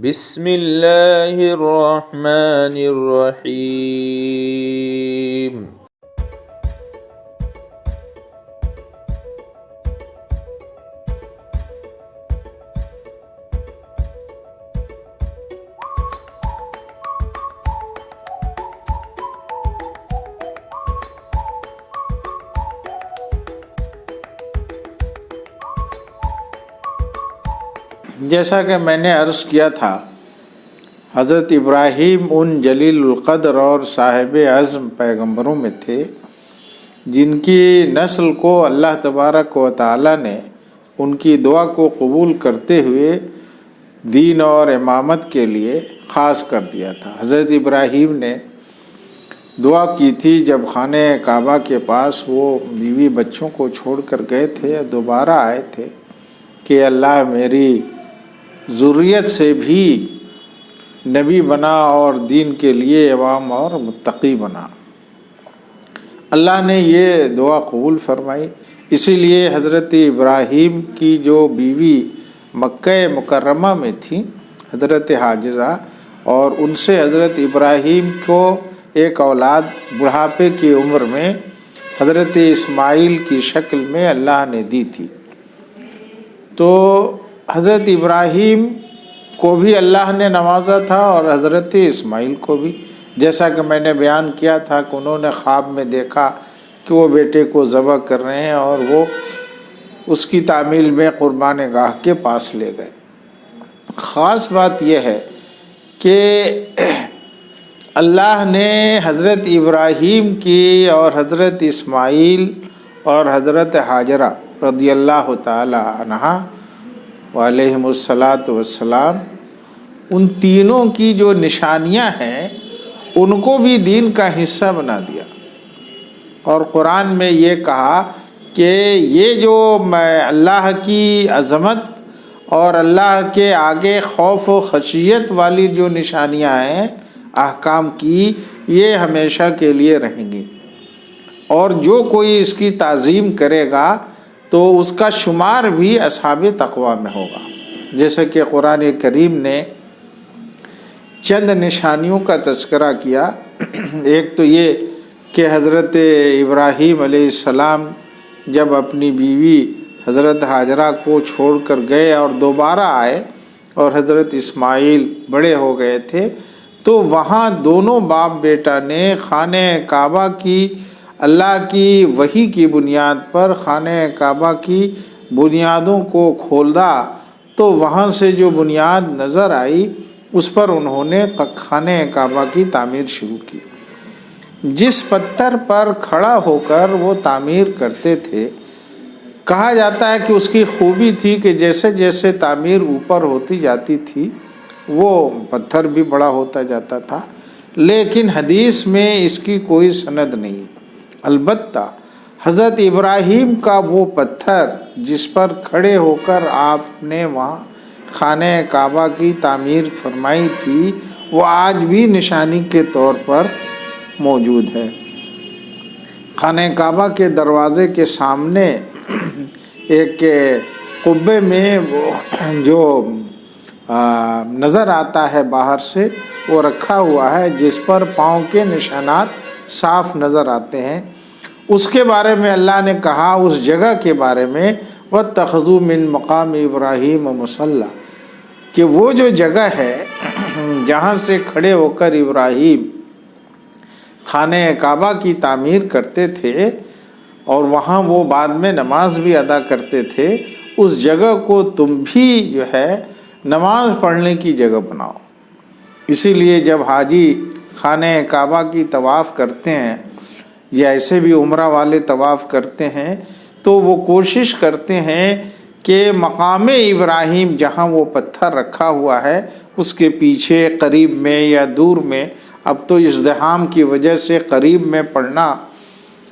بسم اللہ الرحمن الرحیم۔ جیسا کہ میں نے عرض کیا تھا، حضرت ابراہیم ان جلیل القدر اور صاحب عزم پیغمبروں میں تھے جن کی نسل کو اللہ تبارک و تعالی نے ان کی دعا کو قبول کرتے ہوئے دین اور امامت کے لیے خاص کر دیا تھا۔ حضرت ابراہیم نے دعا کی تھی جب خانہ کعبہ کے پاس وہ بیوی بچوں کو چھوڑ کر گئے تھے، دوبارہ آئے تھے کہ اللہ میری ذریت سے بھی نبی بنا اور دین کے لیے امام اور متقی بنا۔ اللہ نے یہ دعا قبول فرمائی۔ اسی لیے حضرت ابراہیم کی جو بیوی مکہ مکرمہ میں تھی، حضرت حاجرہ، اور ان سے حضرت ابراہیم کو ایک اولاد بڑھاپے کی عمر میں حضرت اسماعیل کی شکل میں اللہ نے دی تھی۔ تو حضرت ابراہیم کو بھی اللہ نے نوازا تھا اور حضرت اسماعیل کو بھی، جیسا کہ میں نے بیان کیا تھا کہ انہوں نے خواب میں دیکھا کہ وہ بیٹے کو ذبح کر رہے ہیں اور وہ اس کی تعمیل میں قربان گاہ کے پاس لے گئے۔ خاص بات یہ ہے کہ اللہ نے حضرت ابراہیم کی اور حضرت اسماعیل اور حضرت حاجرہ رضی اللہ تعالی عنہا وعلیہم الصلاۃ والسلام، ان تینوں کی جو نشانیاں ہیں ان کو بھی دین کا حصہ بنا دیا، اور قرآن میں یہ کہا کہ یہ جو اللہ کی عظمت اور اللہ کے آگے خوف و خشیت والی جو نشانیاں ہیں احکام کی، یہ ہمیشہ کے لیے رہیں گی، اور جو کوئی اس کی تعظیم کرے گا تو اس کا شمار بھی اصحاب تقوی میں ہوگا۔ جیسے کہ قرآن کریم نے چند نشانیوں کا تذکرہ کیا۔ ایک تو یہ کہ حضرت ابراہیم علیہ السلام جب اپنی بیوی حضرت حاجرہ کو چھوڑ کر گئے اور دوبارہ آئے اور حضرت اسماعیل بڑے ہو گئے تھے، تو وہاں دونوں باپ بیٹا نے خانہ کعبہ کی اللہ کی وحی کی بنیاد پر خانہ کعبہ کی بنیادوں کو کھولا، تو وہاں سے جو بنیاد نظر آئی اس پر انہوں نے خانہ کعبہ کی تعمیر شروع کی۔ جس پتھر پر کھڑا ہو کر وہ تعمیر کرتے تھے، کہا جاتا ہے کہ اس کی خوبی تھی کہ جیسے جیسے تعمیر اوپر ہوتی جاتی تھی وہ پتھر بھی بڑا ہوتا جاتا تھا، لیکن حدیث میں اس کی کوئی سند نہیں۔ البتہ حضرت ابراہیم کا وہ پتھر جس پر کھڑے ہو کر آپ نے وہاں خانہ کعبہ کی تعمیر فرمائی تھی، وہ آج بھی نشانی کے طور پر موجود ہے۔ خانہ کعبہ کے دروازے کے سامنے ایک قبے میں جو نظر آتا ہے باہر سے، وہ رکھا ہوا ہے جس پر پاؤں کے نشانات صاف نظر آتے ہیں۔ اس کے بارے میں اللہ نے کہا، اس جگہ کے بارے میں وَاتَّخَذُوا مِن مَقَامِ إِبْرَاهِيمَ مُصَلًّى، کہ وہ جو جگہ ہے جہاں سے کھڑے ہو کر ابراہیم خانہ کعبہ کی تعمیر کرتے تھے اور وہاں وہ بعد میں نماز بھی ادا کرتے تھے، اس جگہ کو تم بھی جو ہے نماز پڑھنے کی جگہ بناؤ۔ اسی لیے جب حاجی خانہ کعبہ کی طواف کرتے ہیں یا ایسے بھی عمرہ والے طواف کرتے ہیں تو وہ کوشش کرتے ہیں کہ مقام ابراہیم جہاں وہ پتھر رکھا ہوا ہے اس کے پیچھے قریب میں یا دور میں، اب تو ازدحام کی وجہ سے قریب میں پڑھنا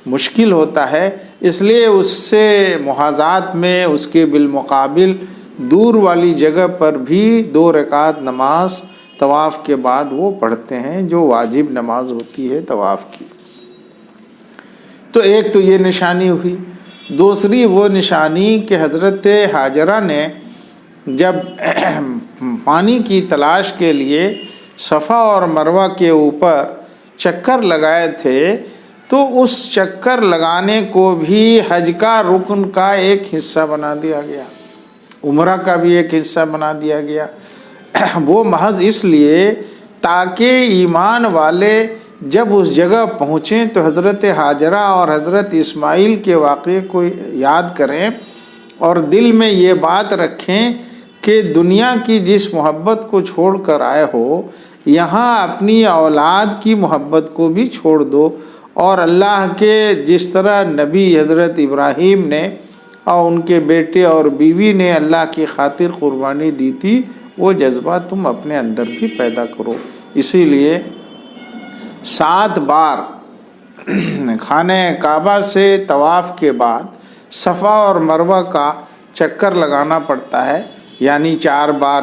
مشکل ہوتا ہے، اس لیے اس سے محاذات میں اس کے بالمقابل دور والی جگہ پر بھی 2 رکعت نماز طواف کے بعد وہ پڑھتے ہیں، جو واجب نماز ہوتی ہے طواف کی۔ تو ایک تو یہ نشانی ہوئی۔ دوسری وہ نشانی کہ حضرت حاجرہ نے جب پانی کی تلاش کے لیے صفا اور مروہ کے اوپر چکر لگائے تھے، تو اس چکر لگانے کو بھی حج کا رکن کا ایک حصہ بنا دیا گیا، عمرہ کا بھی ایک حصہ بنا دیا گیا۔ وہ محض اس لیے تاکہ ایمان والے جب اس جگہ پہنچیں تو حضرت حاجرہ اور حضرت اسماعیل کے واقعے کو یاد کریں اور دل میں یہ بات رکھیں کہ دنیا کی جس محبت کو چھوڑ کر آئے ہو، یہاں اپنی اولاد کی محبت کو بھی چھوڑ دو، اور اللہ کے جس طرح نبی حضرت ابراہیم نے اور ان کے بیٹے اور بیوی نے اللہ کی خاطر قربانی دی تھی، وہ جذبہ تم اپنے اندر بھی پیدا کرو۔ اسی لیے 7 بار خانہ کعبہ سے طواف کے بعد صفا اور مروہ کا چکر لگانا پڑتا ہے، یعنی 4 بار،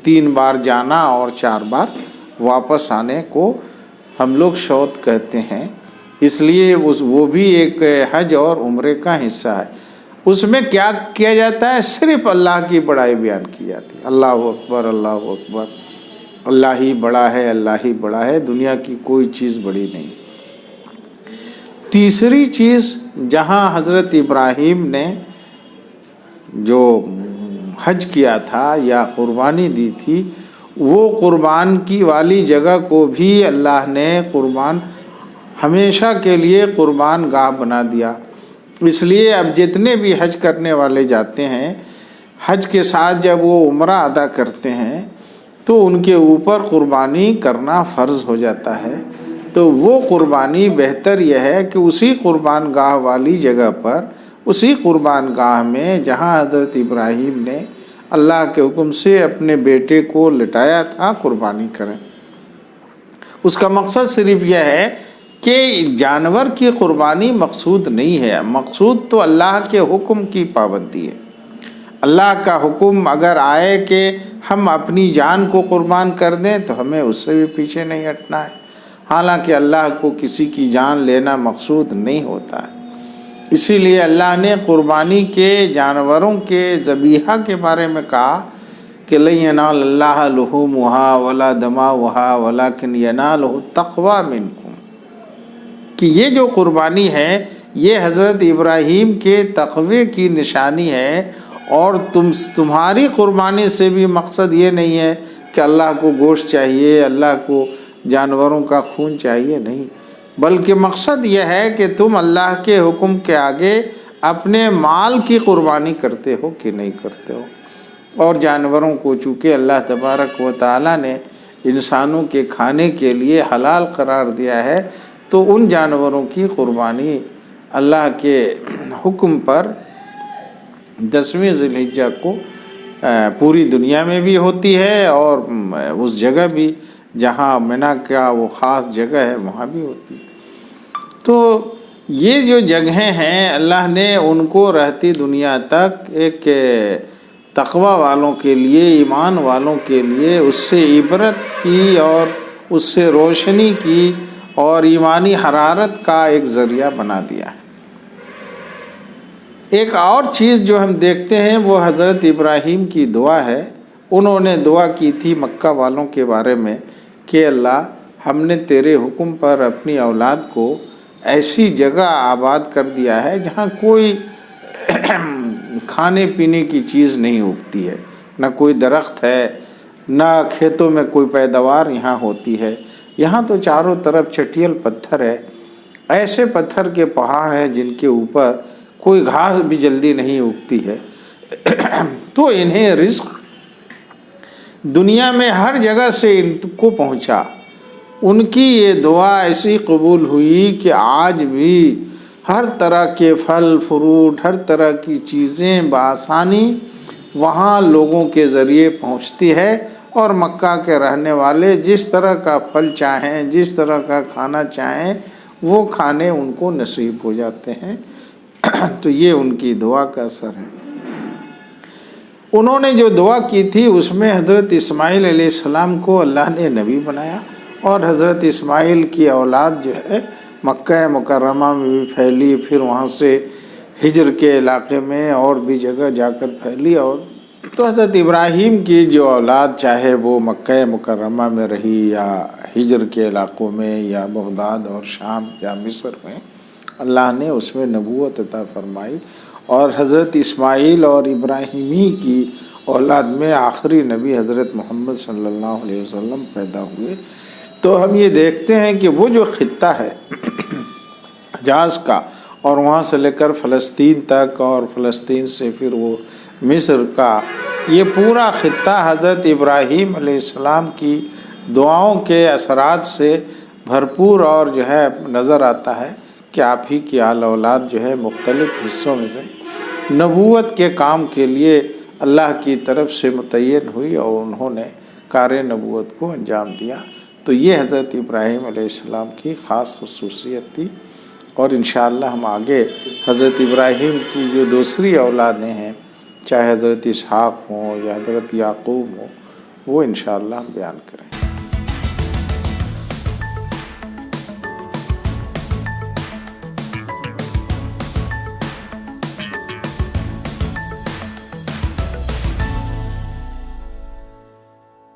3 بار جانا اور 4 بار واپس آنے کو ہم لوگ شوط کہتے ہیں۔ اس لیے وہ بھی ایک حج اور عمرے کا حصہ ہے۔ اس میں کیا کیا جاتا ہے؟ صرف اللہ کی بڑائی بیان کی جاتی ہے، اللہ اکبر اللہ اکبر، اللہ ہی بڑا ہے، اللہ ہی بڑا ہے، دنیا کی کوئی چیز بڑی نہیں۔ تیسری چیز، جہاں حضرت ابراہیم نے جو حج کیا تھا یا قربانی دی تھی، وہ قربان کی والی جگہ کو بھی اللہ نے ہمیشہ کے لیے قربان گاہ بنا دیا۔ اس لیے اب جتنے بھی حج کرنے والے جاتے ہیں، حج کے ساتھ جب وہ عمرہ ادا کرتے ہیں تو ان کے اوپر قربانی کرنا فرض ہو جاتا ہے۔ تو وہ قربانی بہتر یہ ہے کہ اسی قربان گاہ والی جگہ پر، اسی قربان گاہ میں جہاں حضرت ابراہیم نے اللہ کے حکم سے اپنے بیٹے کو لٹایا تھا، قربانی کریں۔ اس کا مقصد صرف یہ ہے کہ جانور کی قربانی مقصود نہیں ہے، مقصود تو اللہ کے حکم کی پابندی ہے۔ اللہ کا حکم اگر آئے کہ ہم اپنی جان کو قربان کر دیں تو ہمیں اس سے بھی پیچھے نہیں ہٹنا ہے، حالانکہ اللہ کو کسی کی جان لینا مقصود نہیں ہوتا ہے۔ اسی لیے اللہ نے قربانی کے جانوروں کے ذبیحہ کے بارے میں کہا کہ لن ینال اللہ لحومھا ولا دماؤھا ولکن ینالہ التقوی منکم، کہ یہ جو قربانی ہے یہ حضرت ابراہیم کے تقوی کی نشانی ہے، اور تمہاری قربانی سے بھی مقصد یہ نہیں ہے کہ اللہ کو گوشت چاہیے، اللہ کو جانوروں کا خون چاہیے، نہیں، بلکہ مقصد یہ ہے کہ تم اللہ کے حکم کے آگے اپنے مال کی قربانی کرتے ہو کہ نہیں کرتے ہو۔ اور جانوروں کو چونکہ اللہ تبارک و تعالیٰ نے انسانوں کے کھانے کے لیے حلال قرار دیا ہے، تو ان جانوروں کی قربانی اللہ کے حکم پر 10ویں ذی الحجہ کو پوری دنیا میں بھی ہوتی ہے، اور اس جگہ بھی جہاں منی کا وہ خاص جگہ ہے وہاں بھی ہوتی ہے۔ تو یہ جو جگہیں ہیں اللہ نے ان کو رہتی دنیا تک ایک تقوی والوں کے لیے، ایمان والوں کے لیے اس سے عبرت کی اور اس سے روشنی کی اور ایمانی حرارت کا ایک ذریعہ بنا دیا ہے۔ ایک اور چیز جو ہم دیکھتے ہیں وہ حضرت ابراہیم کی دعا ہے۔ انہوں نے دعا کی تھی مکہ والوں کے بارے میں کہ اللہ، ہم نے تیرے حکم پر اپنی اولاد کو ایسی جگہ آباد کر دیا ہے جہاں کوئی کھانے پینے کی چیز نہیں اگتی ہے، نہ کوئی درخت ہے، نہ کھیتوں میں کوئی پیداوار یہاں ہوتی ہے، یہاں تو چاروں طرف چٹیل پتھر ہے، ایسے پتھر کے پہاڑ ہیں جن کے اوپر کوئی گھاس بھی جلدی نہیں اگتی ہے۔ تو انہیں رزق دنیا میں ہر جگہ سے ان کو پہنچا۔ ان کی یہ دعا ایسی قبول ہوئی کہ آج بھی ہر طرح کے پھل فروٹ، ہر طرح کی چیزیں بآسانی وہاں لوگوں کے ذریعے پہنچتی ہے، اور مکہ کے رہنے والے جس طرح کا پھل چاہیں، جس طرح کا کھانا چاہیں، وہ کھانے ان کو نصیب ہو جاتے ہیں۔ تو یہ ان کی دعا کا اثر ہے۔ انہوں نے جو دعا کی تھی اس میں حضرت اسماعیل علیہ السلام کو اللہ نے نبی بنایا، اور حضرت اسماعیل کی اولاد جو ہے مکہ مکرمہ میں بھی پھیلی، پھر وہاں سے ہجر کے علاقے میں اور بھی جگہ جا کر پھیلی، اور تو حضرت ابراہیم کی جو اولاد، چاہے وہ مکہ مکرمہ میں رہی یا ہجر کے علاقوں میں یا بغداد اور شام یا مصر میں، اللہ نے اس میں نبوت عطا فرمائی، اور حضرت اسماعیل اور ابراہیمی کی اولاد میں آخری نبی حضرت محمد صلی اللہ علیہ وسلم پیدا ہوئے۔ تو ہم یہ دیکھتے ہیں کہ وہ جو خطہ ہے حجاز کا، اور وہاں سے لے کر فلسطین تک، اور فلسطین سے پھر وہ مصر کا، یہ پورا خطہ حضرت ابراہیم علیہ السلام کی دعاؤں کے اثرات سے بھرپور اور جو ہے نظر آتا ہے کہ آپ ہی کی آل اولاد جو ہے مختلف حصوں میں سے نبوت کے کام کے لیے اللہ کی طرف سے متعین ہوئی، اور انہوں نے کار نبوت کو انجام دیا۔ تو یہ حضرت ابراہیم علیہ السلام کی خاص خصوصیت تھی، اور انشاءاللہ ہم آگے حضرت ابراہیم کی جو دوسری اولادیں ہیں، چاہے حضرت اسحاق ہوں یا حضرت یعقوب ہوں، وہ انشاءاللہ ہم بیان کریں۔